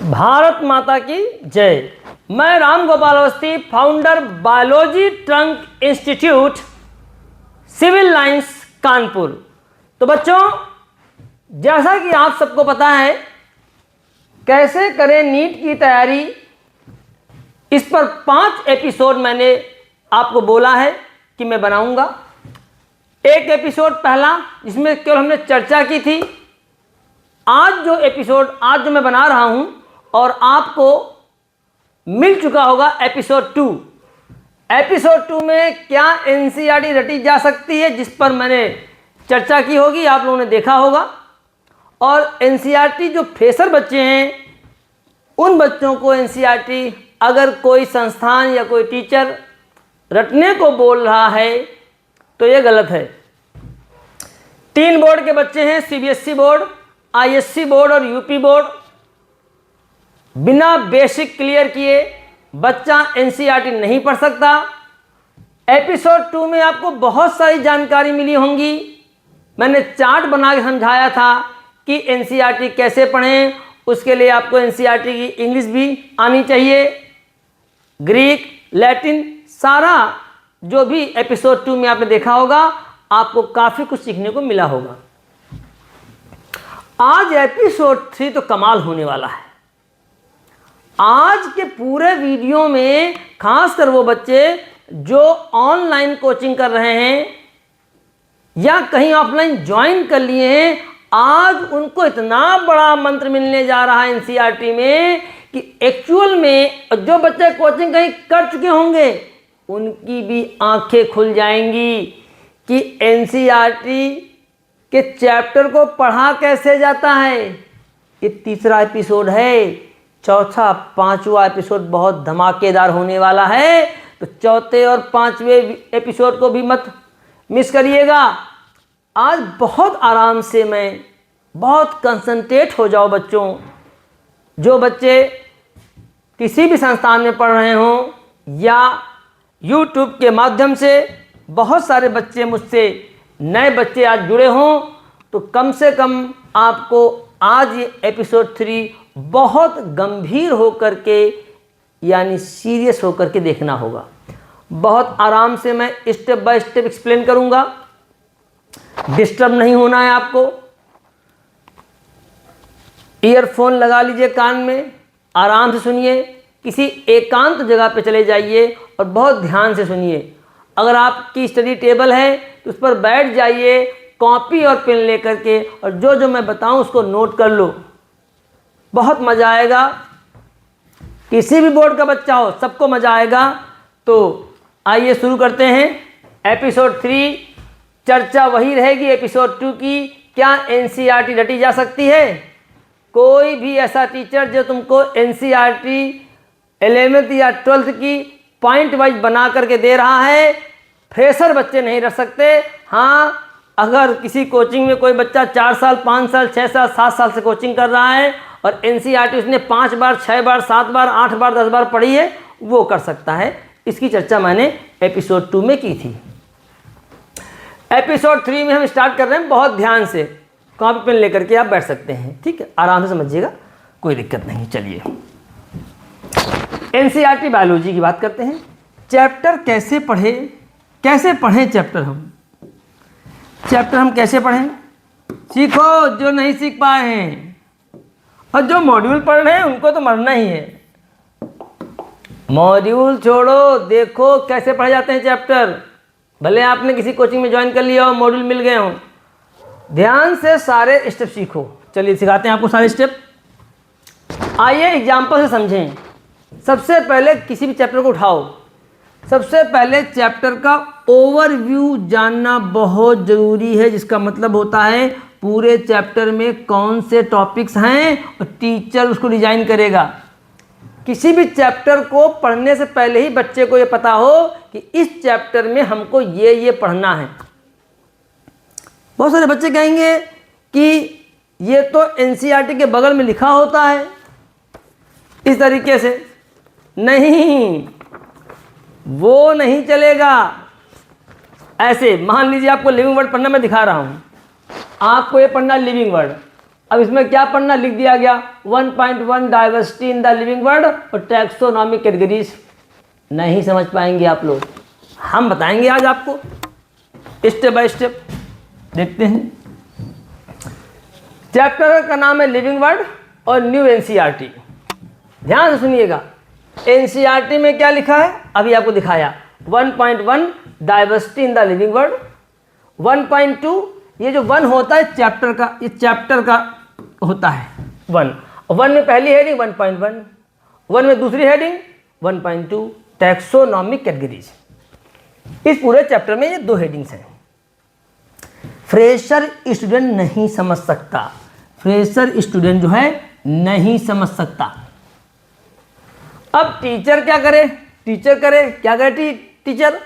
भारत माता की जय। मैं Ram Gopal Awasthi, founder biology trunk institute, civil lines, Kanpur. तो बच्चों, जैसा कि आप सबको पता है कैसे करें नीट की तैयारी, इस पर 5 एपिसोड मैंने आपको बोला है कि मैं बनाऊंगा। एक एपिसोड पहला जिसमें केवल हमने चर्चा की थी। आज जो मैं बना रहा हूं और आपको मिल चुका होगा एपिसोड 2। एपिसोड 2 में क्या एनसीईआरटी रटी जा सकती है, जिस पर मैंने चर्चा की होगी, आप लोगों ने देखा होगा। और एनसीईआरटी जो फ्रेशर बच्चे हैं, उन बच्चों को एनसीईआरटी अगर कोई संस्थान या कोई टीचर रटने को बोल रहा है तो ये गलत है। 3 बोर्ड के बच्चे हैं, सीबीएसई बोर्ड, आईएससी बोर्ड और यूपी बोर्ड। बिना बेसिक क्लियर किए बच्चा एनसीईआरटी नहीं पढ़ सकता। एपिसोड 2 में आपको बहुत सारी जानकारी मिली होंगी। मैंने चार्ट बना के समझाया था कि एनसीईआरटी कैसे पढ़ें। उसके लिए आपको एनसीईआरटी की इंग्लिश भी आनी चाहिए, ग्रीक, लैटिन, सारा जो भी एपिसोड 2 में आपने देखा होगा, आपको काफ़ी कुछ सीखने को मिला होगा। आज एपिसोड 3 तो कमाल होने वाला है। आज के पूरे वीडियो में खासकर वो बच्चे जो ऑनलाइन कोचिंग कर रहे हैं या कहीं ऑफलाइन ज्वाइन कर लिए हैं, आज उनको इतना बड़ा मंत्र मिलने जा रहा है एनसीईआरटी में कि एक्चुअल में जो बच्चे कोचिंग कहीं कर चुके होंगे उनकी भी आंखें खुल जाएंगी कि एनसीईआरटी के चैप्टर को पढ़ा कैसे जाता है। ये तीसरा एपिसोड है। चौथा, 5वां एपिसोड बहुत धमाकेदार होने वाला है। तो चौथे और 5वें एपिसोड को भी मत मिस करिएगा। आज बहुत आराम से बहुत कंसंट्रेट हो जाओ बच्चों। जो बच्चे किसी भी संस्थान में पढ़ रहे हों या यूट्यूब के माध्यम से बहुत सारे बच्चे मुझसे नए बच्चे आज जुड़े हों, तो कम से कम आपको आज ये एपिसोड 3 बहुत गंभीर होकर के यानी सीरियस होकर के देखना होगा। बहुत आराम से मैं स्टेप बाय स्टेप एक्सप्लेन करूंगा। डिस्टर्ब नहीं होना है आपको। ईयरफोन लगा लीजिए कान में, आराम से सुनिए। किसी एकांत जगह पे चले जाइए और बहुत ध्यान से सुनिए। अगर आपकी स्टडी टेबल है तो उस पर बैठ जाइए, कॉपी और पेन लेकर के, और जो जो मैं बताऊं उसको नोट कर लो। बहुत मज़ा आएगा। किसी भी बोर्ड का बच्चा हो, सबको मज़ा आएगा। तो आइए शुरू करते हैं। एपिसोड 3 चर्चा वही रहेगी एपिसोड 2 की, क्या एनसीईआरटी रटी जा सकती है। कोई भी ऐसा टीचर जो तुमको एनसीईआरटी 11th या 12th की पॉइंट वाइज बना करके दे रहा है, फ्रेशर बच्चे नहीं रख सकते। हाँ, अगर किसी कोचिंग में कोई बच्चा 4 साल, 5 साल, 6 साल, 7 साल से कोचिंग कर रहा है और एनसीईआरटी उसने 5 बार, 6 बार, 7 बार, 8 बार, 10 बार पढ़ी है, वो कर सकता है। इसकी चर्चा मैंने एपिसोड 2 में की थी। एपिसोड 3 में हम स्टार्ट कर रहे हैं। बहुत ध्यान से कॉपी पेन लेकर के आप बैठ सकते हैं, ठीक है, आराम से समझिएगा, कोई दिक्कत नहीं। चलिए एनसीईआरटी बायोलॉजी की बात करते हैं। चैप्टर कैसे पढ़ें चैप्टर हम कैसे पढ़ें? सीखो जो नहीं सीख पाए हैं, और जो मॉड्यूल पढ़ रहे हैं उनको तो मरना ही है। मॉड्यूल छोड़ो, देखो कैसे पढ़े जाते हैं चैप्टर। भले आपने किसी कोचिंग में ज्वाइन कर लिया हो, मॉड्यूल मिल गए हों, ध्यान से सारे स्टेप सीखो। चलिए सिखाते हैं आपको सारे स्टेप। आइए एग्जाम्पल से समझें। सबसे पहले किसी भी चैप्टर को उठाओ। सबसे पहले चैप्टर का ओवरव्यू जानना बहुत ज़रूरी है, जिसका मतलब होता है पूरे चैप्टर में कौन से टॉपिक्स हैं और टीचर उसको डिजाइन करेगा। किसी भी चैप्टर को पढ़ने से पहले ही बच्चे को ये पता हो कि इस चैप्टर में हमको ये पढ़ना है। बहुत सारे बच्चे कहेंगे कि ये तो एनसीईआरटी के बगल में लिखा होता है, इस तरीके से नहीं, वो नहीं चलेगा। ऐसे मान लीजिए आपको लिविंग वर्ड पढ़ना मैं दिखा रहा हूँ, आपको ये पढ़ना लिविंग वर्ड। अब इसमें क्या पढ़ना लिख दिया गया 1.1 diversity in the living world और टैक्सोनॉमिक कैटेगरीज। नहीं समझ पाएंगे आप लोग, हम बताएंगे आज आपको स्टेप बाय स्टेप। देखते हैं, चैप्टर का नाम है लिविंग वर्ल्ड और न्यू एनसीईआरटी। ध्यान से सुनिएगा, एनसीईआरटी में क्या लिखा है अभी आपको दिखाया 1.1 diversity in the living world. 1.2 ये जो 1 होता है चैप्टर का, ये चैप्टर का होता है 1 में पहली हेडिंग 1.1, 1 में दूसरी हेडिंग 1.2 टैक्सोनॉमिक कैटेगरीज। इस पूरे चैप्टर में ये 2 हेडिंग्स हैं। फ्रेशर स्टूडेंट नहीं समझ सकता, फ्रेशर स्टूडेंट जो है नहीं समझ सकता। अब टीचर क्या करे, टीचर करे क्या करे टीचर,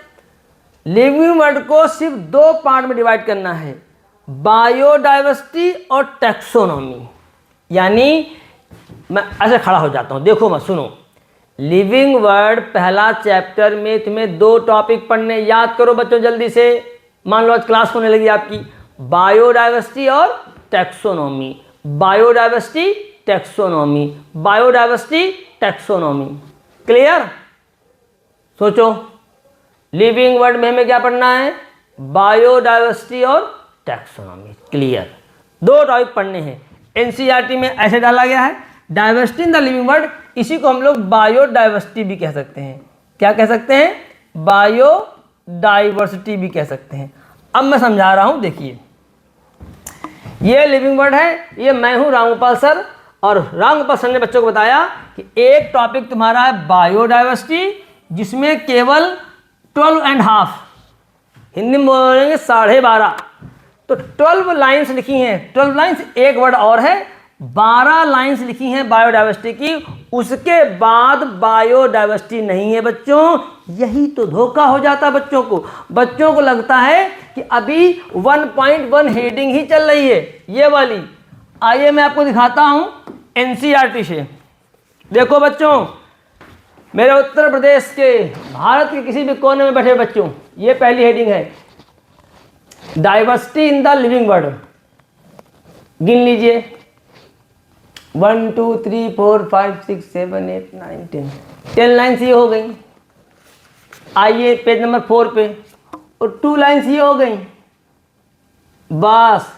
लिविंग वर्ल्ड को सिर्फ 2 पार्ट में डिवाइड करना है, बायोडाइवर्सिटी और टैक्सोनॉमी। यानी मैं ऐसे खड़ा हो जाता हूं, देखो मत सुनो, लिविंग वर्ल्ड पहला चैप्टर में तुम्हें 2 टॉपिक पढ़ने, याद करो बच्चों जल्दी से, मान लो आज क्लास होने लगी आपकी, बायोडाइवर्सिटी और taxonomy, biodiversity taxonomy, biodiversity taxonomy. Clear? सोचो, लिविंग वर्ल्ड में हमें क्या पढ़ना है, बायोडाइवर्सिटी और टैक्सोनॉमी। क्लियर? 2 टॉपिक पढ़ने हैं। एनसीईआरटी में ऐसे डाला गया है diversity in the living world, इसी को हम लोग बायोडाइवर्सिटी भी कह सकते हैं। क्या कह सकते हैं? बायोडाइवर्सिटी भी कह सकते हैं। अब मैं समझा रहा हूं, देखिए ये लिविंग वर्ल्ड है, ये मैं हूं रामगोपाल सर, और रामगोपाल सर ने बच्चों को बताया कि एक टॉपिक तुम्हारा है बायोडाइवर्सिटी, जिसमें केवल 12.5, हिंदी में बोलेंगे 12.5, तो 12 लाइन्स लिखी हैं, 12 लाइन्स, एक वर्ड और है, 12 लाइन्स लिखी हैं बायोडाइवर्सिटी की। उसके बाद बायोडाइवर्सिटी नहीं है बच्चों। यही तो धोखा हो जाता है बच्चों को। बच्चों को लगता है कि अभी 1.1 हेडिंग ही चल रही है, ये वाली। आइए मैं आपको दिखाता हूं एनसीईआरटी से। देखो बच्चों, मेरे उत्तर प्रदेश के, भारत के किसी भी कोने में बैठे बच्चों, ये पहली हेडिंग है, diversity in the living world. गिन लीजिए, 1 2 3 4 5 6 7 8 9 10 लाइन्स ये हो गई। आइए पेज नंबर 4 पे, और 2 लाइन्स ये हो गई। बस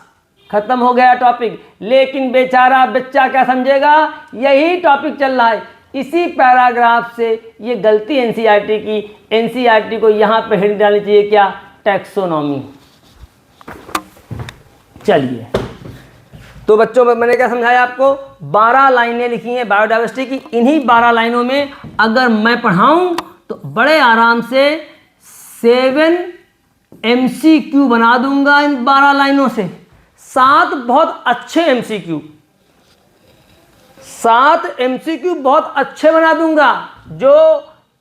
खत्म हो गया टॉपिक। लेकिन बेचारा बच्चा क्या समझेगा, यही टॉपिक चल रहा है। इसी पैराग्राफ से ये गलती एनसीईआरटी की, एनसीईआरटी को यहाँ पे हेडिंग डालनी चाहिए क्या, टैक्सोनॉमी। चलिए, तो बच्चों मैंने क्या समझाया आपको, 12 लाइनें लिखी हैं बायोडाइवर्सिटी की। इन्हीं 12 लाइनों में अगर मैं पढ़ाऊं तो बड़े आराम से 7 MCQ बना दूंगा इन 12 लाइनों से। 7 बहुत अच्छे MCQ, 7 MCQ बहुत अच्छे बना दूंगा, जो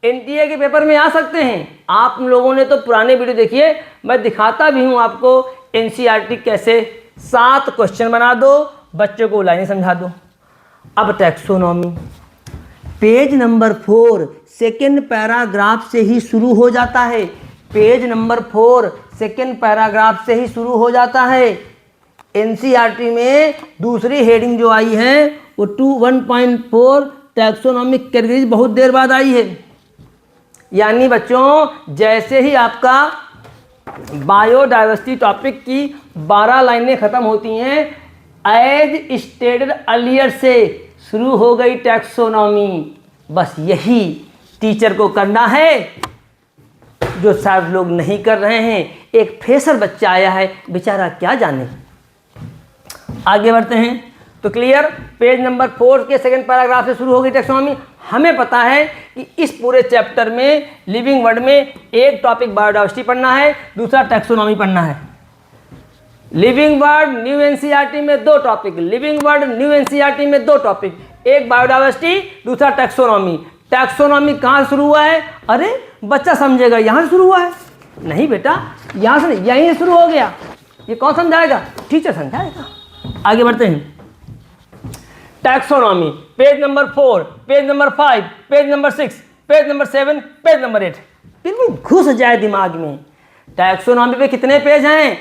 NTA के पेपर में आ सकते हैं। आप लोगों ने तो पुराने वीडियो देखिए, मैं दिखाता भी हूं आपको एनसीईआरटी कैसे 7 क्वेश्चन बना दो, बच्चों को लाइनें समझा दो। अब taxonomy, page number 4 second paragraph से ही शुरू हो जाता है। पेज नंबर 4 सेकेंड पैराग्राफ से ही शुरू हो जाता है। एनसीईआरटी में दूसरी हेडिंग जो आई है वो 1.4 टैक्सोनॉमिक कैटेगरीज बहुत देर बाद आई है। यानी बच्चों, जैसे ही आपका बायोडाइवर्सिटी टॉपिक की 12 लाइनें खत्म होती हैं, एज स्टेटेड अर्लियर से शुरू हो गई टैक्सोनॉमी। बस यही टीचर को करना है, जो शायद लोग नहीं कर रहे हैं। एक फ्रेशर बच्चा आया है, बेचारा क्या जाने। आगे बढ़ते हैं तो क्लियर, पेज नंबर 4 के सेकंड पैराग्राफ से शुरू होगी टैक्सोनॉमी। हमें पता है कि इस पूरे चैप्टर में लिविंग वर्ल्ड में एक टॉपिक बायोडाइवर्सिटी पढ़ना है, दूसरा टैक्सोनॉमी पढ़ना है। लिविंग वर्ल्ड न्यू एनसीईआरटी में 2 topic, living world new NCERT में 2 टॉपिक, एक बायोडाइवर्सिटी, दूसरा टैक्सोनॉमी। टैक्सोनॉमी कहाँ शुरू हुआ है? अरे बच्चा समझेगा यहाँ से शुरू हुआ है। नहीं बेटा, यहाँ से नहीं, यहीं से शुरू हो गया। ये कौन समझाएगा? टीचर समझाएगा। आगे बढ़ते हैं, taxonomy page number 4, page number 5, page number 6, page number 7, page number 8, बिल्कुल घुस जाए दिमाग में। टैक्सोनॉमी पे कितने पेज हैं?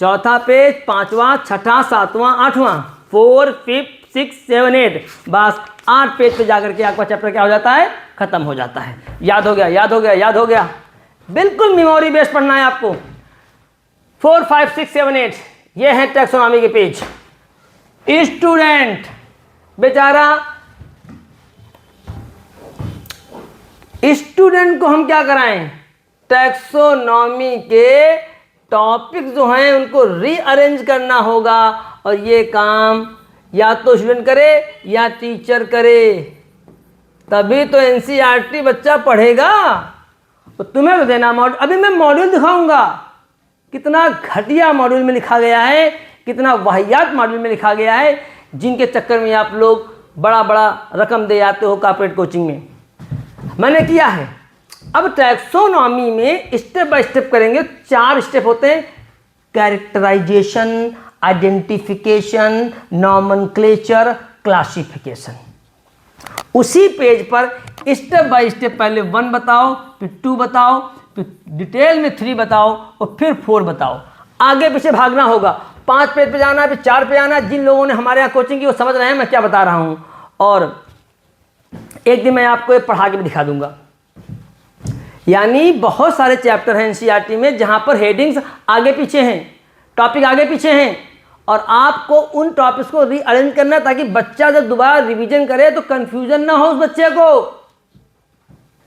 चौथा पेज, 5वां, 6ठा, 7वां, 8वां, 4, 5, 6, 7, 8 बस 8 पेज पे जाकर के आपका चैप्टर क्या हो जाता है, खत्म हो जाता है। याद हो गया, याद हो गया, याद हो गया। बिल्कुल मेमोरी बेस्ड पढ़ना है आपको। 4, 5, 6, 7, 8 ये है टैक्सोनॉमी के पेज। स्टूडेंट बेचारा, स्टूडेंट को हम क्या कराएं, टैक्सोनॉमी के टॉपिक जो हैं उनको रीअरेंज करना होगा, और ये काम या तो स्टूडेंट करे या टीचर करे, तभी तो एनसीईआरटी बच्चा पढ़ेगा। तो तुम्हें तो देना मॉड्यूल। अभी मैं मॉड्यूल दिखाऊंगा, कितना घटिया मॉड्यूल में लिखा गया है, कितना वाहियात मॉड्यूल में लिखा गया है, जिनके चक्कर में आप लोग बड़ा बड़ा रकम दे जाते हो कॉर्पोरेट कोचिंग में। मैंने किया है। अब टैक्सोनॉमी में स्टेप बाय स्टेप करेंगे। 4 स्टेप होते हैं, कैरेक्टराइजेशन, आइडेंटिफिकेशन, नॉमेनक्लेचर, क्लासिफिकेशन। उसी पेज पर स्टेप बाय स्टेप पहले 1 बताओ, फिर 2 बताओ, फिर डिटेल में 3 बताओ, और फिर 4 बताओ। आगे पीछे भागना होगा, 5 पेज पे जाना, फिर 4 पे आना। जिन लोगों ने हमारे यहाँ कोचिंग की वो समझ रहे हैं मैं क्या बता रहा हूँ। और एक दिन मैं आपको एक पढ़ा के भी दिखा दूंगा। यानी बहुत सारे चैप्टर हैं एनसीईआरटी में जहाँ पर हेडिंग्स आगे पीछे हैं, टॉपिक आगे पीछे हैं, और आपको उन टॉपिक्स को रीअरेंज करना है ताकि बच्चा जब दोबारा रिवीजन करे तो कंफ्यूजन ना हो उस बच्चे को।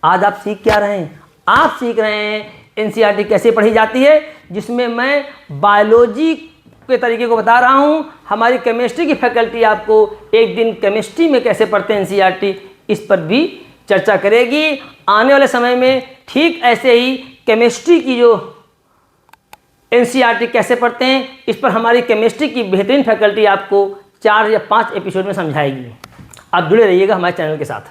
आज आप सीख क्या रहे हैं? आप सीख रहे हैं एनसीईआरटी कैसे पढ़ी जाती है, जिसमें मैं बायोलॉजी के तरीके को बता रहा हूं। हमारी केमिस्ट्री की फैकल्टी आपको एक दिन केमिस्ट्री में कैसे पढ़ते हैं एनसीईआरटी, इस पर भी चर्चा करेगी। आने वाले समय में ठीक ऐसे ही केमिस्ट्री की जो एनसीईआरटी कैसे पढ़ते हैं, इस पर हमारी केमिस्ट्री की बेहतरीन फैकल्टी आपको 4 या 5 एपिसोड में समझाएगी। आप जुड़े रहिएगा हमारे चैनल के साथ।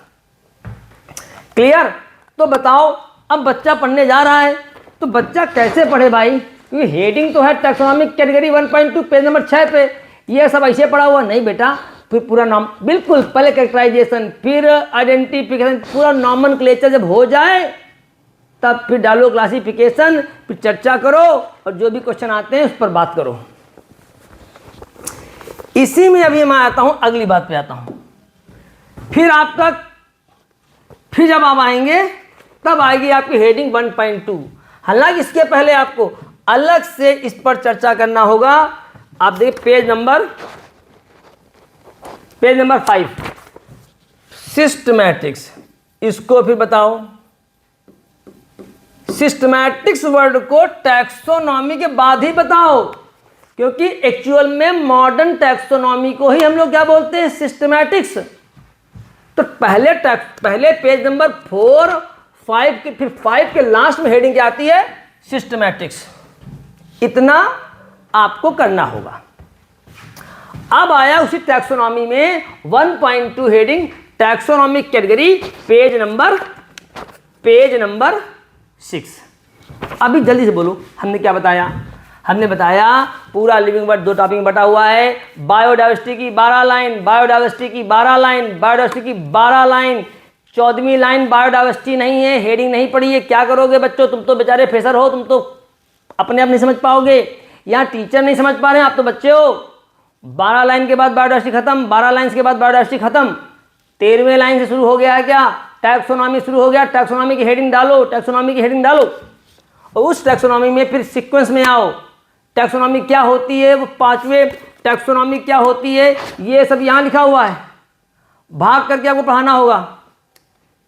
क्लियर? तो बताओ, अब बच्चा पढ़ने जा रहा है तो बच्चा कैसे पढ़े भाई? क्योंकि हेडिंग तो है टैक्सोनॉमिक कैटेगरी 1.2 पेज नंबर 6 पे। ये सब ऐसे पढ़ा हुआ नहीं बेटा। फिर पूरा नाम बिल्कुल पहले कैरेक्टराइजेशन, फिर आइडेंटिफिकेशन, पूरा नॉमेनक्लेचर जब हो जाए तब फिर डालो क्लासिफिकेशन, फिर चर्चा करो, और जो भी क्वेश्चन आते हैं उस पर बात करो। इसी में अभी मैं आता हूं, अगली बात पे आता हूं। फिर जब आप आएंगे तब आएगी आपकी हेडिंग 1.2। हालांकि इसके पहले आपको अलग से इस पर चर्चा करना होगा। आप देखिए पेज नंबर 5, सिस्टमैटिक्स। इसको फिर बताओ। सिस्टमैटिक्स वर्ड को टैक्सोनॉमी के बाद ही बताओ, क्योंकि एक्चुअल में मॉडर्न टैक्सोनॉमी को ही हम लोग क्या बोलते हैं, सिस्टमैटिक्स। तो पहले पेज नंबर 4, 5 के, फिर 5 के लास्ट में हेडिंग क्या आती है, सिस्टमैटिक्स। इतना आपको करना होगा। अब आया उसी टैक्सोनॉमी में 1.2 heading taxonomic category, page number 6। अभी जल्दी से बोलो, हमने क्या बताया? हमने बताया पूरा लिविंग वर्ड 2 टॉपिक में बटा हुआ है। बायोडाइवर्सिटी की 12 लाइन, बायोडाइवर्सिटी की 12 लाइन, बायोडाइवर्सिटी की 12 लाइन। 14वीं लाइन बायोडाइवर्सिटी नहीं है, हेडिंग नहीं पड़ी है। क्या करोगे बच्चों? तुम तो बेचारे फ्रेशर हो, तुम तो अपने आप नहीं समझ पाओगे। यहाँ टीचर नहीं समझ पा रहे हैं, आप तो बच्चे हो। 12 लाइन के बाद बायोडाइवर्सिटी खत्म, 12 लाइन के बाद बायोडाइवर्सिटी खत्म। 13वें लाइन से शुरू हो गया है क्या, टैक्सोनॉमी शुरू हो गया। टैक्सोनॉमी की हेडिंग डालो, टैक्सोनॉमी की हेडिंग डालो, और उस टैक्सोनॉमी में फिर सीक्वेंस में आओ। टैक्सोनॉमी क्या होती है, वो 5वें टैक्सोनॉमी क्या होती है, ये सब यहाँ लिखा हुआ है। भाग करके आपको पढ़ाना होगा।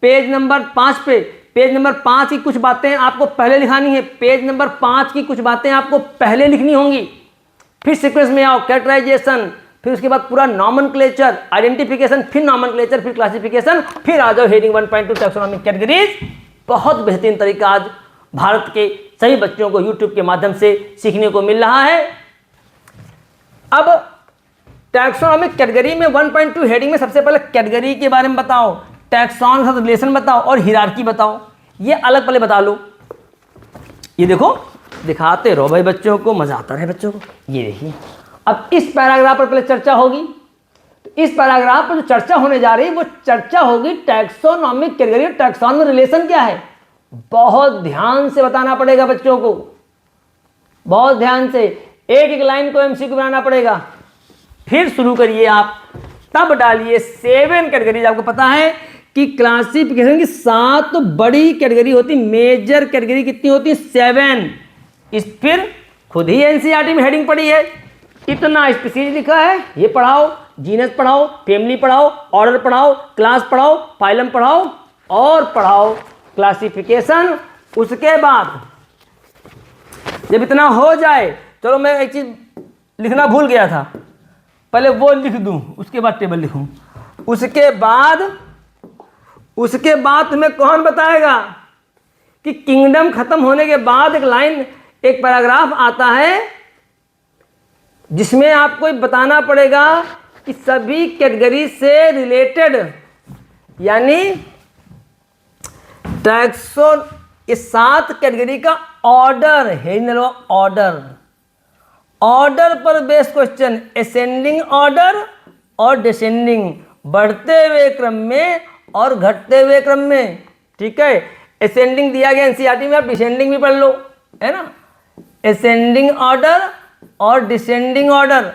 पेज नंबर 5 पे, पेज नंबर 5 की कुछ बातें आपको पहले लिखानी है। पेज नंबर 5 की कुछ बातें आपको पहले लिखनी होंगी। फिर सीक्वेंस में आओ, कैरेक्टराइजेशन, फिर उसके बाद पूरा नॉमेनक्लेचर, आइडेंटिफिकेशन, फिर नॉमेनक्लेचर, फिर क्लासिफिकेशन, फिर आ जाओ हेडिंग 1.2 टैक्सोनॉमिक कैटेगरीज। बहुत बेहतरीन तरीका आज भारत के सभी बच्चों को यूट्यूब के माध्यम से सीखने को मिल रहा है। अब टैक्सोनॉमिक कैटेगरी में 1.2 हेडिंग में सबसे पहले कैटेगरी के बारे में बताओ, टैक्सॉन के साथ रिलेशन बताओ, और हिरार्की बताओ। ये अलग पहले बता लो। ये देखो, दिखाते रहो भाई, बच्चों को मजा आता है बच्चों को। ये देखिए, अब इस पैराग्राफ पर पहले चर्चा होगी। तो इस पैराग्राफ पर जो चर्चा होने जा रही है वो चर्चा होगी टैक्सोनॉमिक कैटेगरी और टैक्सॉन में रिलेशन क्या है। बहुत ध्यान से बताना पड़ेगा बच्चों को, बहुत ध्यान से। एक एक लाइन को एमसीक्यू बनाना पड़ेगा। फिर शुरू करिए आप, तब डालिए 7 कैटेगरीज। आपको पता है कि क्लासिफिकेशन की 7 बड़ी कैटेगरी होती, मेजर कैटेगरी कितनी होती है? 7। इस फिर खुद ही एनसीईआरटी में हेडिंग पड़ी है, इतना स्पीसीज लिखा है, ये पढ़ाओ, जीनस पढ़ाओ, फैमिली पढ़ाओ, ऑर्डर पढ़ाओ, क्लास पढ़ाओ, फाइलम पढ़ाओ और पढ़ाओ क्लासिफिकेशन। उसके बाद जब इतना हो जाए, चलो मैं एक चीज लिखना भूल गया था, पहले वो लिख दूं उसके बाद टेबल लिखूं। उसके बाद तुम्हें कौन बताएगा कि किंगडम खत्म होने के बाद एक लाइन, एक पैराग्राफ आता है जिसमें आपको बताना पड़ेगा कि सभी कैटेगरी से रिलेटेड, यानी टैक्सोन, इस 7 कैटेगरी का ऑर्डर है, ऑर्डर पर बेस्ड क्वेश्चन, असेंडिंग ऑर्डर और डिसेंडिंग, बढ़ते हुए क्रम में और घटते हुए क्रम में। ठीक है, असेंडिंग दिया गया एनसीईआरटी में, आप डिसेंडिंग भी पढ़ लो, है ना। असेंडिंग ऑर्डर और डिसेंडिंग ऑर्डर।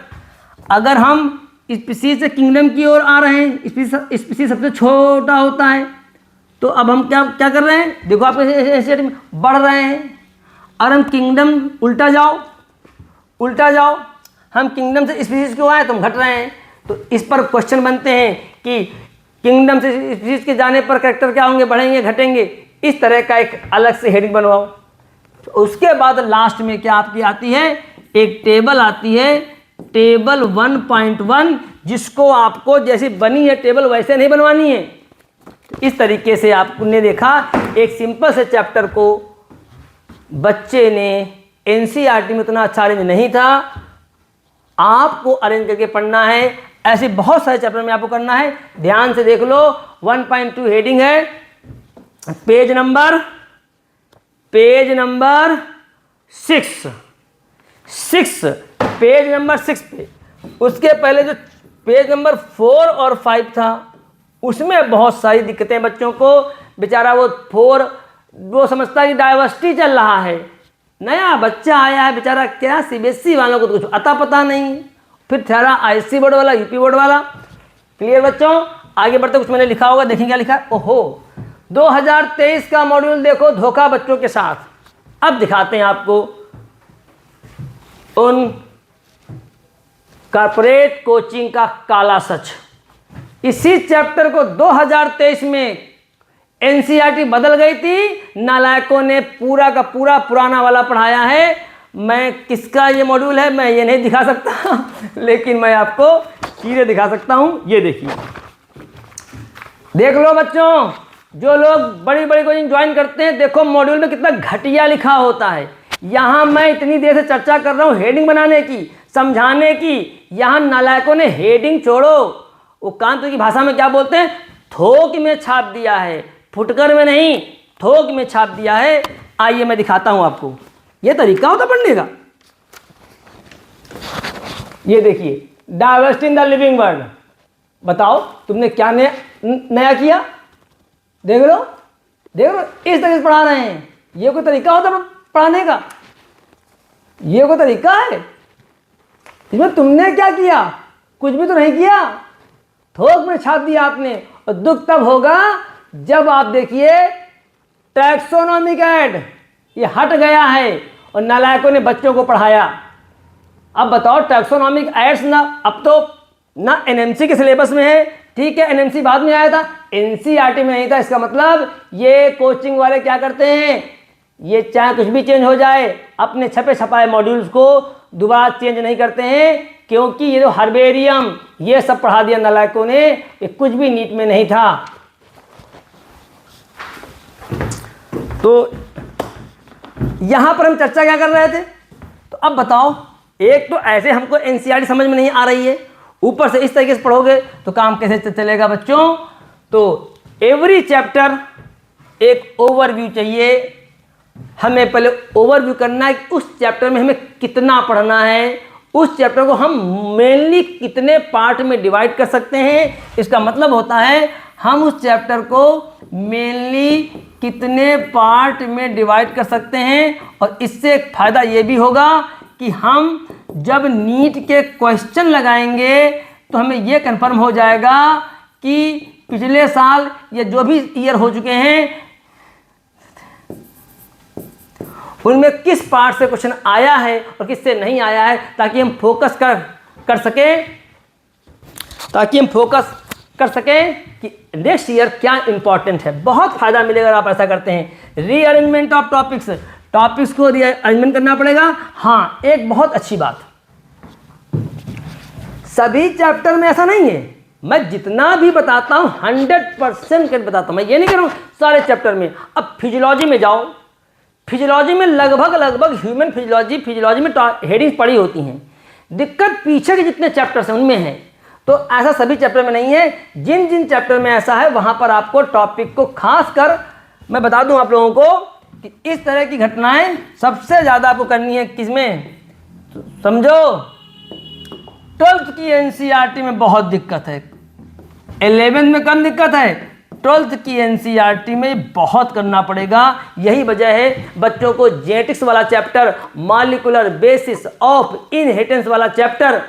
अगर हम स्पीसीज से किंगडम की ओर आ रहे हैं, स्पीसीज सबसे छोटा होता है, तो अब हम क्या कर रहे हैं? देखो आपके एनसीईआरटी में बढ़ रहे हैं, और हम किंगडम उल्टा जाओ, हम किंगडम से स्पीसीज क्यों आए? तो हम घट रहे हैं। तो इस पर क्वेश्चन बनते हैं कि किंगडम से स्पीसीज के जाने पर कैरेक्टर क्या होंगे? बढ़ेंगे, घटेंगे? इस तरह का एक अलग से हेडिंग बनवाओ। तो उसके बाद लास्ट में क्या आपकी आती है? एक टेबल आती है, टेबल 1.1, जिसको आपको जैसी बनी है टेबल वैसे नहीं बनवानी है। तो इस तरीके से आपने देखा, एक सिंपल से चैप्टर को बच्चे ने, एनसीईआरटी में उतना अच्छा अरेंज नहीं था, आपको अरेंज करके पढ़ना है। ऐसे बहुत सारे चैप्टर में आपको करना है, ध्यान से देख लो। 1.2 हेडिंग है, पेज नंबर 6 पेज नंबर 6 पे। उसके पहले जो पेज नंबर 4 और 5 था, उसमें बहुत सारी दिक्कतें बच्चों को। बेचारा वो 4 वो समझता है कि डाइवर्सिटी चल रहा है, नया बच्चा आया है बेचारा, क्या सीबीएसई वालों को तो कुछ अता पता नहीं, फिर ठहरा आईसी बोर्ड वाला, यूपी बोर्ड वाला। क्लियर बच्चों? आगे बढ़ते कुछ मैंने लिखा होगा, देखें क्या लिखा है। ओहो, 2023 का मॉड्यूल देखो, धोखा बच्चों के साथ। अब दिखाते हैं आपको उन कॉर्पोरेट कोचिंग का काला सच। इसी चैप्टर को 2023 में एनसीईआरटी बदल गई थी, नालायकों ने पूरा का पूरा पुराना वाला पढ़ाया है। मैं किसका ये मॉड्यूल है मैं ये नहीं दिखा सकता लेकिन मैं आपको चीजें दिखा सकता हूं। ये देखिए, देख लो बच्चों, जो लोग बड़ी बड़ी कोचिंग ज्वाइन करते हैं, देखो मॉड्यूल में कितना घटिया लिखा होता है। यहां मैं इतनी देर से चर्चा कर रहा हूं हेडिंग बनाने की, समझाने की, यहां नालायकों ने हेडिंग छोड़ो, वो कांत की भाषा में क्या बोलते हैं, थोक में छाप दिया है, फुटकर में नहीं, थोक में छाप दिया है। आइए मैं दिखाता हूं आपको, ये तरीका होता पढ़ने का। ये देखिए, diversity in the living world. बताओ तुमने क्या नया किया? देख लो, इस तरह से पढ़ा रहे हैं। ये कोई तरीका होता पढ़ाने का? ये कोई तरीका है? इसमें तुमने क्या किया? कुछ भी तो नहीं किया, थोक में छाप दिया आपने। और दुख तब होगा जब आप देखिए टैक्सोनॉमिक ऐड ये हट गया है और नालायकों ने बच्चों को पढ़ाया। अब बताओ, टैक्सोनॉमिक एड्स ना अब तो ना एनएमसी के सिलेबस में है, ठीक है, एनएमसी बाद में आया था, एनसीईआरटी में नहीं था। इसका मतलब ये कोचिंग वाले क्या करते हैं, ये चाहे कुछ भी चेंज हो जाए, अपने छपे छपाए मॉड्यूल्स को दोबारा चेंज नहीं करते हैं, क्योंकि ये जो हर्बेरियम ये सब पढ़ा दिया नालायकों ने, ये कुछ भी नीट में नहीं था। तो यहां पर हम चर्चा क्या कर रहे थे? तो अब बताओ, एक तो ऐसे हमको एनसीईआरटी समझ में नहीं आ रही है, ऊपर से इस तरीके से पढ़ोगे तो काम कैसे चलेगा बच्चों? तो एवरी चैप्टर एक ओवरव्यू चाहिए। हमें पहले ओवरव्यू करना है कि उस चैप्टर में हमें कितना पढ़ना है, उस चैप्टर को हम मेनली कितने पार्ट में डिवाइड कर सकते हैं। इसका मतलब होता है हम उस चैप्टर को मेनली कितने पार्ट में डिवाइड कर सकते हैं। और इससे एक फ़ायदा ये भी होगा कि हम जब नीट के क्वेश्चन लगाएंगे तो हमें यह कंफर्म हो जाएगा कि पिछले साल या जो भी ईयर हो चुके हैं उनमें किस पार्ट से क्वेश्चन आया है और किससे नहीं आया है, ताकि हम फोकस कर सकें कि नेक्स्ट ईयर क्या इंपॉर्टेंट है। बहुत फायदा मिलेगा अगर आप ऐसा करते हैं। रीअरेंजमेंट ऑफ टॉपिक्स को रीअरेंजमेंट करना पड़ेगा। हाँ, एक बहुत अच्छी बात, सभी चैप्टर में ऐसा नहीं है, मैं जितना भी बताता हूं 100% बताता हूं, मैं ये नहीं कह रहा हूं सारे चैप्टर में। अब फिजियोलॉजी में जाओ, फिजियोलॉजी में लगभग ह्यूमन फिजियोलॉजी में हेडिंग्स पड़ी होती हैं। दिक्कत पीछे के जितने चैप्टर्स हैं उनमें है, तो ऐसा सभी चैप्टर में नहीं है। जिन जिन चैप्टर में ऐसा है वहां पर आपको टॉपिक को खास कर मैं बता दूं आप लोगों को कि इस तरह की घटनाएं सबसे ज़्यादा आपको करनी है किसमें, तो समझो 12th की एनसीईआरटी में बहुत दिक्कत है, 11th में कम दिक्कत है, 12th की एनसीईआरटी में बहुत करना पड़ेगा। यही वजह है बच्चों को जेनेटिक्स वाला chapter, molecular basis of inheritance वाला चैप्टर,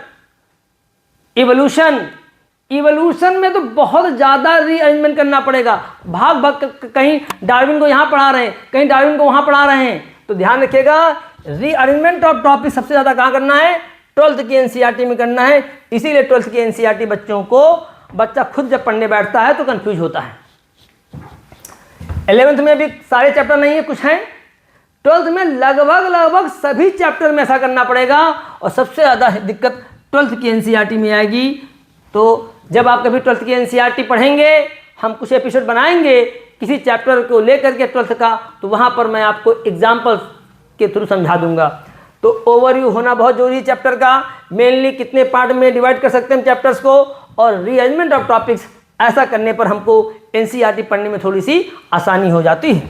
इवोल्यूशन में तो बहुत ज़्यादा रीअरेंजमेंट करना पड़ेगा। भाग कहीं डार्विन को यहाँ पढ़ा रहे हैं, कहीं डार्विन को वहाँ पढ़ा रहे हैं, तो ध्यान रखिएगा रीअरेंजमेंट ऑफ टॉपिक सबसे ज़्यादा कहाँ करना है, 12th की एनसीईआरटी में करना है। इसीलिए 12th की एनसीईआरटी बच्चों को, बच्चा खुद जब पढ़ने बैठता है तो कंफ्यूज होता है। 11th में भी सारे चैप्टर नहीं है, कुछ हैं। 12th में लगभग सभी चैप्टर में ऐसा करना पड़ेगा। और सबसे ज़्यादा दिक्कत 12th की एनसीईआरटी में आएगी। तो जब आप कभी 12th की एनसीईआरटी पढ़ेंगे, हम कुछ एपिसोड बनाएंगे किसी चैप्टर को लेकर के 12th का, तो वहाँ पर मैं आपको एग्जाम्पल के थ्रू समझा दूंगा। तो ओवरव्यू होना बहुत जरूरी है चैप्टर का, मेनली कितने पार्ट में डिवाइड कर सकते हैं हम चैप्टर्स को, और रीअरेंजमेंट ऑफ टॉपिक्स ऐसा करने पर हमको एनसीईआरटी पढ़ने में थोड़ी सी आसानी हो जाती है।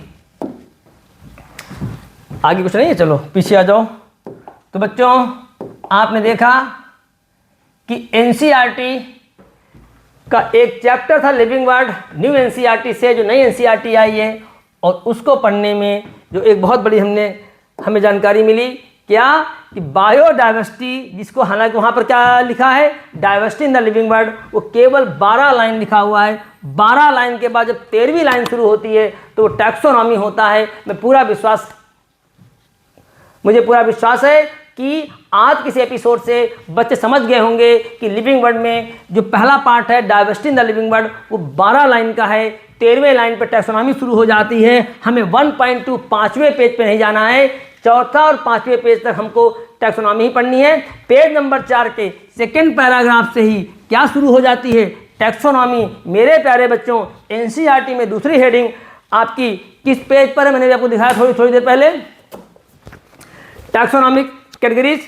आगे कुछ नहीं है, चलो पीछे आ जाओ। तो बच्चों आपने देखा कि एनसीईआरटी का एक चैप्टर था लिविंग वर्ड, न्यू एनसीईआरटी से जो नई एनसीईआरटी आई है, और उसको पढ़ने में जो एक बहुत बड़ी हमें जानकारी मिली, क्या कि बायोडाइवर्सिटी, जिसको हालांकि वहाँ पर क्या लिखा है, diversity in the living word, वो केवल 12 लाइन लिखा हुआ है। 12 लाइन के बाद जब 13वीं लाइन शुरू होती है तो वो टैक्सोनॉमी होता है। मुझे पूरा विश्वास है कि आज किसी एपिसोड से बच्चे समझ गए होंगे कि लिविंग वर्ड में जो पहला पार्ट है diversity in the living word, वो 12 लाइन का है। 13वें लाइन पर टैक्सोनॉमी शुरू हो जाती है। हमें 1.2 5वें पेज पे नहीं जाना है, चौथा और 5वें पेज तक हमको टैक्सोनॉमी ही पढ़नी है। पेज नंबर 4 के सेकेंड पैराग्राफ से ही क्या शुरू हो जाती है, टैक्सोनॉमी। मेरे प्यारे बच्चों, एनसीईआरटी में दूसरी हेडिंग आपकी किस पेज पर है, मैंने भी आपको दिखाया थोड़ी देर पहले। टैक्सोनॉमिक कैटेगरीज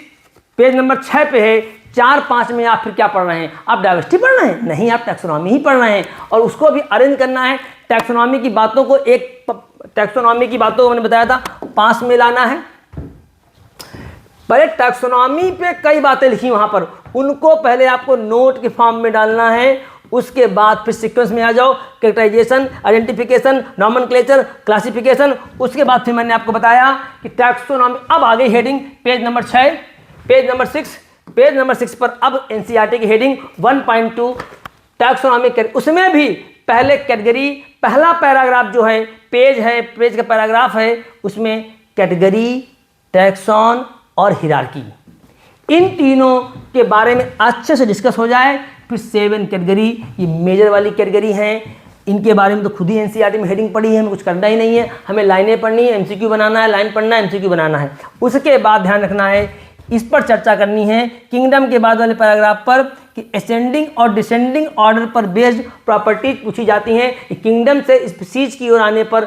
पेज नंबर 6 पे है। 4-5 में आप फिर क्या पढ़ रहे हैं, आप डाइवर्सिटी पढ़ रहे हैं? नहीं, आप टैक्सोनॉमी ही पढ़ रहे हैं, और उसको भी अरेंज करना है। टैक्सोनॉमी की बातों को टैक्सोनॉमी की बातों को मैंने बताया था 5 में लाना है। पहले टैक्सोनॉमी पे कई बातें लिखी वहां पर, उनको पहले आपको नोट के फॉर्म में डालना है। उसके बाद फिर सीक्वेंस में आ जाओ, कैरेक्टराइजेशन, आइडेंटिफिकेशन, नॉमेनक्लेचर, क्लासिफिकेशन। उसके बाद फिर मैंने आपको बताया कि टैक्सोनॉमी। अब आ गई heading page number 6, page number 6 पर अब एनसीईआरटी की हेडिंग 1.2 टैक्सोनॉमी। उसमें भी पहले कैटेगरी, पहला पैराग्राफ जो है, पेज का पैराग्राफ है, उसमें कैटेगरी, टैक्सॉन और हिरार्की, इन तीनों के बारे में अच्छे से डिस्कस हो जाए। फिर 7 कैटेगरी, ये मेजर वाली कैटेगरी हैं, इनके बारे में तो खुद ही एनसीईआरटी में हेडिंग पढ़ी है, हमें कुछ करना ही नहीं है। हमें लाइनें पढ़नी है, एमसीक्यू बनाना है, लाइन पढ़ना है, एमसीक्यू बनाना है। उसके बाद ध्यान रखना है, इस पर चर्चा करनी है किंगडम के बाद वाले पैराग्राफ पर, कि असेंडिंग और डिसेंडिंग ऑर्डर पर बेस्ड प्रॉपर्टीज पूछी जाती हैं। किंगडम से स्पीसीज की ओर आने पर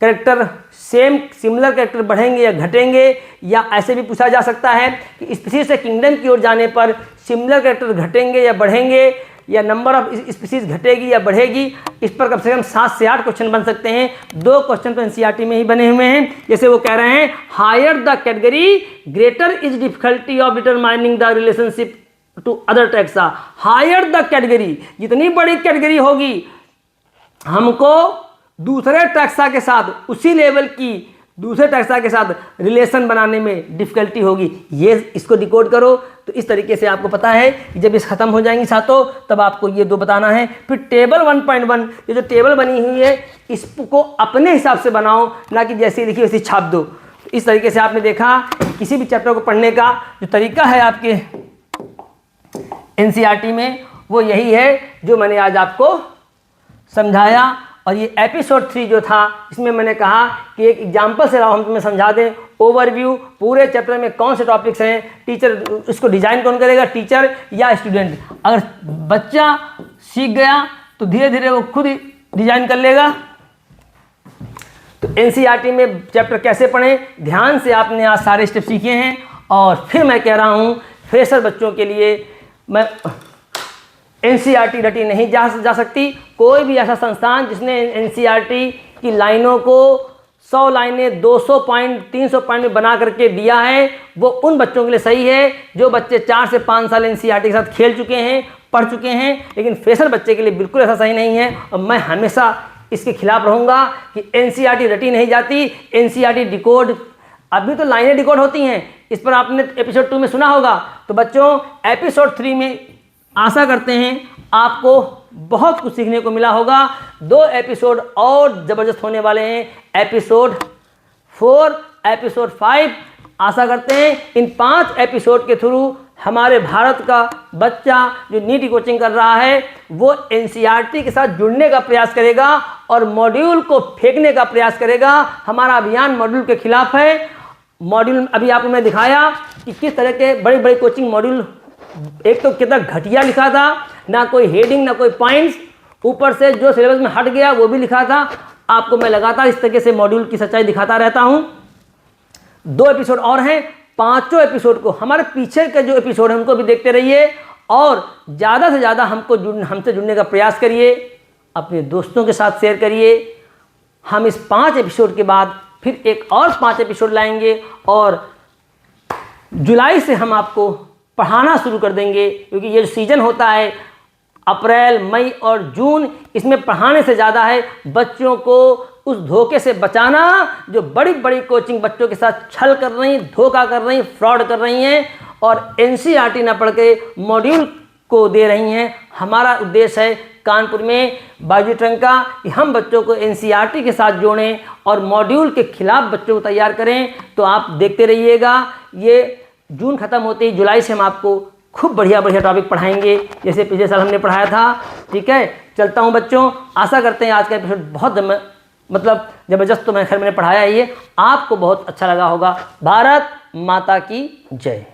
कैरेक्टर सिमिलर कैरेक्टर बढ़ेंगे या घटेंगे, या ऐसे भी पूछा जा सकता है कि स्पीसीज से किंगडम की ओर जाने पर सिमिलर कैरेक्टर घटेंगे या बढ़ेंगे, या नंबर ऑफ स्पीसीज घटेगी या बढ़ेगी। इस पर कम से कम 7 से 8 क्वेश्चन बन सकते हैं। 2 क्वेश्चन तो एनसीईआरटी में ही बने हुए हैं। जैसे वो कह रहे हैं, higher the category greater is difficulty of determining the relationship to other taxa. Higher the category, जितनी बड़ी कैटेगरी होगी, हमको दूसरे टैक्सा के साथ उसी लेवल की दूसरे टैक्सा के साथ रिलेशन बनाने में डिफ़िकल्टी होगी। ये इसको डिकोड करो तो इस तरीके से आपको पता है कि जब इस खत्म हो जाएंगी सातों तब आपको ये 2 बताना है। फिर टेबल 1.1 ये जो टेबल बनी हुई है इसको अपने हिसाब से बनाओ, ना कि जैसे लिखी वैसे छाप दो। तो इस तरीके से आपने देखा किसी भी चैप्टर को पढ़ने का जो तरीका है आपके एनसीईआरटी में वो यही है जो मैंने आज आपको समझाया। और ये एपिसोड 3 जो था इसमें मैंने कहा कि एक एग्जाम्पल से हम तुम्हें समझा दें, ओवरव्यू पूरे चैप्टर में कौन से टॉपिक्स हैं, टीचर इसको डिज़ाइन कौन करेगा, टीचर या स्टूडेंट। अगर बच्चा सीख गया तो धीरे धीरे वो खुद ही डिज़ाइन कर लेगा। तो एनसीईआरटी में चैप्टर कैसे पढ़ें, ध्यान से आपने आज सारे स्टेप सीखे हैं। और फिर मैं कह रहा हूँ फ्रेशर बच्चों के लिए मैं एनसीईआरटी रटी नहीं जा सकती। कोई भी ऐसा संस्थान जिसने एनसीईआरटी की लाइनों को 100 लाइनें 200 पॉइंट 300 पॉइंट में बना करके दिया है वो उन बच्चों के लिए सही है जो बच्चे 4 से 5 साल एनसीईआरटी के साथ खेल चुके हैं, पढ़ चुके हैं। लेकिन फ्रेशर बच्चे के लिए बिल्कुल ऐसा सही नहीं है और मैं हमेशा इसके खिलाफ रहूँगा कि एनसीईआरटी रटी नहीं जाती। एनसीईआरटी डिकोड, अभी तो लाइनें डिकोड होती हैं, इस पर आपने एपिसोड 2 में सुना होगा। तो बच्चों एपिसोड 3 में आशा करते हैं आपको बहुत कुछ सीखने को मिला होगा। 2 एपिसोड और ज़बरदस्त होने वाले हैं, एपिसोड 4, एपिसोड 5। आशा करते हैं इन 5 एपिसोड के थ्रू हमारे भारत का बच्चा जो नीट की कोचिंग कर रहा है वो एनसीईआरटी के साथ जुड़ने का प्रयास करेगा और मॉड्यूल को फेंकने का प्रयास करेगा। हमारा अभियान मॉड्यूल के खिलाफ है। मॉड्यूल अभी आपको मैं दिखाया कि किस तरह के बड़े बड़े कोचिंग मॉड्यूल, एक तो कितना घटिया लिखा था, ना कोई हेडिंग ना कोई पॉइंट्स, ऊपर से जो सिलेबस में हट गया वो भी लिखा था। आपको मैं लगातार इस तरीके से मॉड्यूल की सच्चाई दिखाता रहता हूं। 2 एपिसोड और हैं, 5 एपिसोड को हमारे पीछे के जो एपिसोड हैं उनको भी देखते रहिए और ज़्यादा से ज़्यादा हमसे जुड़ने का प्रयास करिए, अपने दोस्तों के साथ शेयर करिए। हम इस 5 एपिसोड के बाद फिर एक और 5 एपिसोड लाएंगे और जुलाई से हम आपको पढ़ाना शुरू कर देंगे, क्योंकि ये जो सीज़न होता है अप्रैल, मई और जून, इसमें पढ़ाने से ज़्यादा है बच्चों को उस धोखे से बचाना जो बड़ी बड़ी कोचिंग बच्चों के साथ छल कर रही, धोखा कर रही, फ्रॉड कर रही हैं और एनसीईआरटी ना पढ़ के मॉड्यूल को दे रही हैं। हमारा उद्देश्य है कानपुर में बायजू ट्रंका कि हम बच्चों को एनसीईआरटी के साथ जोड़ें और मॉड्यूल के खिलाफ बच्चों को तैयार करें। तो आप देखते रहिएगा, ये जून खत्म होते ही जुलाई से हम आपको खूब बढ़िया बढ़िया टॉपिक पढ़ाएंगे जैसे पिछले साल हमने पढ़ाया था। ठीक है, चलता हूँ बच्चों। आशा करते हैं आज का एपिसोड बहुत ज़बरदस्त तो मैं खैर मैंने पढ़ाया ही है, आपको बहुत अच्छा लगा होगा। भारत माता की जय।